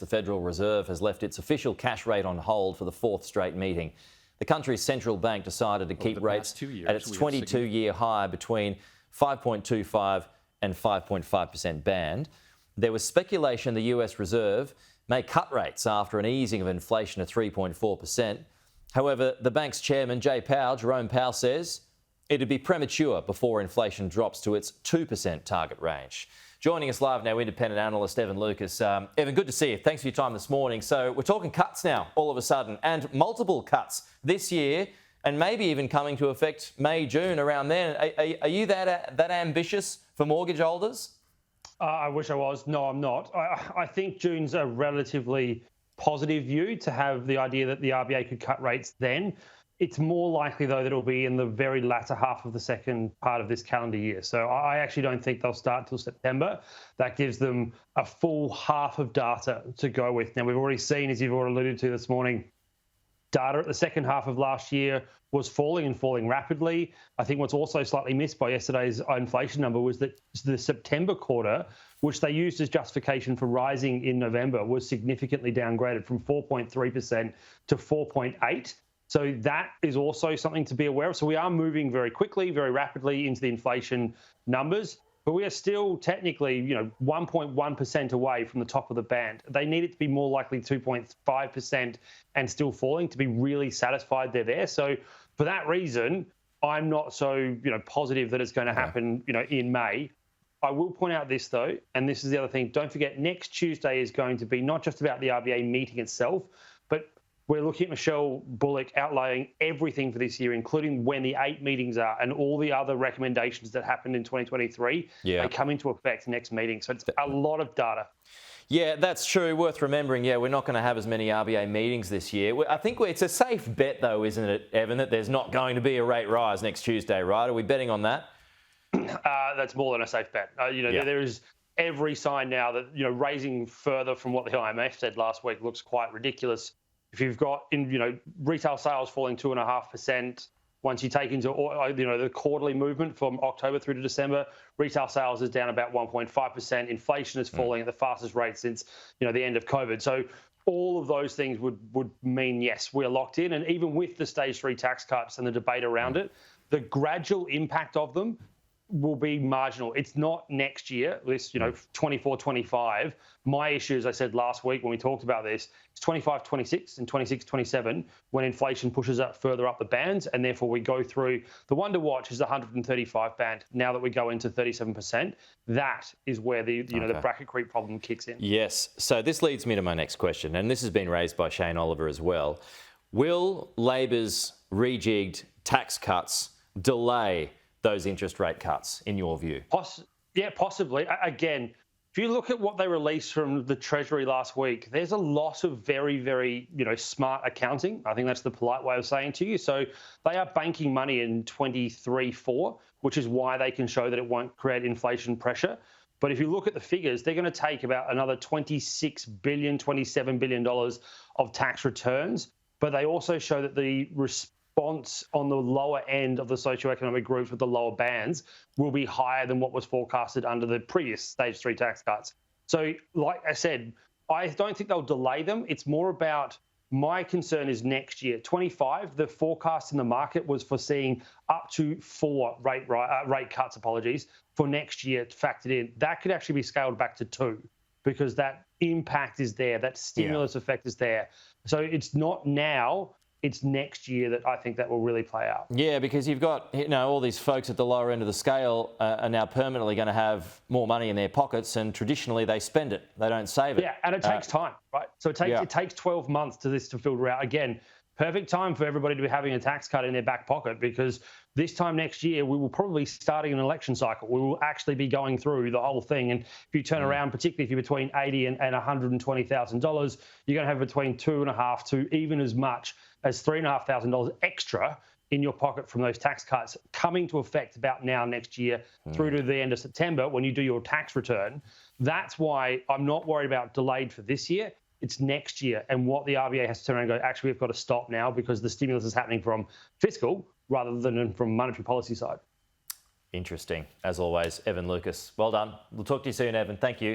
The Federal Reserve has left its official cash rate on hold for the fourth straight meeting. The country's central bank decided to keep rates at its 22-year high between 5.25 and 5.5% band. There was speculation the US Reserve may cut rates after an easing of inflation to 3.4%. However, the bank's chairman, Jerome Powell, says it'd be premature before inflation drops to its 2% target range. Joining us live now, independent analyst Evan Lucas. Evan, good to see you. Thanks for your time this morning. So we're talking cuts now, all of a sudden, and multiple cuts this year, and maybe even coming to effect May, June, around then. Are you that ambitious for mortgage holders? I wish I was. No, I'm not. I think June's a relatively positive view to have the idea that the RBA could cut rates then. It's more likely, though, that it'll be in the very latter half of the second part of this calendar year. So I actually don't think they'll start till September. That gives them a full half of data to go with. Now, we've already seen, as you've already alluded to this morning, data at the second half of last year was falling and falling rapidly. I think what's also slightly missed by yesterday's inflation number was that the September quarter, which they used as justification for rising in November, was significantly downgraded from 4.3% to 4.8%. So that is also something to be aware of. So we are moving very quickly, very rapidly into the inflation numbers, but we are still technically, 1.1% away from the top of the band. They need it to be more likely 2.5% and still falling to be really satisfied they're there. So for that reason, I'm not so, positive that it's going to happen, in May. I will point out this, though, and this is the other thing. Don't forget, next Tuesday is going to be not just about the RBA meeting itself, but we're looking at Michelle Bullock outlining everything for this year, including when the 8 meetings are and all the other recommendations that happened in 2023. They come into effect next meeting. So it's a lot of data. Yeah, that's true. Worth remembering, we're not going to have as many RBA meetings this year. I think it's a safe bet, though, isn't it, Evan, that there's not going to be a rate rise next Tuesday, right? Are we betting on that? That's more than a safe bet. There is every sign now that, raising further from what the IMF said last week looks quite ridiculous. If you've got, retail sales falling 2.5%, once you take into, the quarterly movement from October through to December, retail sales is down about 1.5%. Inflation is falling at the fastest rate since, the end of COVID. So all of those things would mean, yes, we're locked in. And even with the stage 3 tax cuts and the debate around it, the gradual impact of them will be marginal. It's not next year, this, 24, 25. My issue, as I said last week when we talked about this, it's 25, 26 and 26, 27 when inflation pushes up further up the bands, and therefore we go through. The one to watch is the 135 band. Now that we go into 37%, that is where the the bracket creep problem kicks in. Yes. So this leads me to my next question, and this has been raised by Shane Oliver as well. Will Labor's rejigged tax cuts delay those interest rate cuts, in your view? Possibly. Again, if you look at what they released from the Treasury last week, there's a lot of very, very, smart accounting. I think that's the polite way of saying to you. So they are banking money in 23-4, which is why they can show that it won't create inflation pressure. But if you look at the figures, they're going to take about another $26 billion, $27 billion of tax returns. But they also show that the response on the lower end of the socioeconomic groups with the lower bands will be higher than what was forecasted under the previous stage 3 tax cuts. So like I said, I don't think they'll delay them. It's more about, my concern is next year. 25, the forecast in the market was for seeing up to 4 rate cuts, for next year factored in. That could actually be scaled back to 2 because that impact is there, that stimulus effect is there. So it's not now, it's next year that I think that will really play out. Yeah, because you've got, all these folks at the lower end of the scale are now permanently going to have more money in their pockets, and traditionally they spend it. They don't save it. Yeah, and it takes time, right? So it takes 12 months to filter out. Again, perfect time for everybody to be having a tax cut in their back pocket, because this time next year, we will probably be starting an election cycle. We will actually be going through the whole thing. And if you turn around, particularly if you're between $80,000 and $120,000, you're going to have between $2,500 to even as much as $3,500 extra in your pocket from those tax cuts coming to effect about now next year through to the end of September when you do your tax return. That's why I'm not worried about delayed for this year. It's next year, and what the RBA has to turn around and go, actually, we've got to stop now because the stimulus is happening from fiscal rather than from monetary policy side. Interesting. As always, Evan Lucas. Well done. We'll talk to you soon, Evan. Thank you.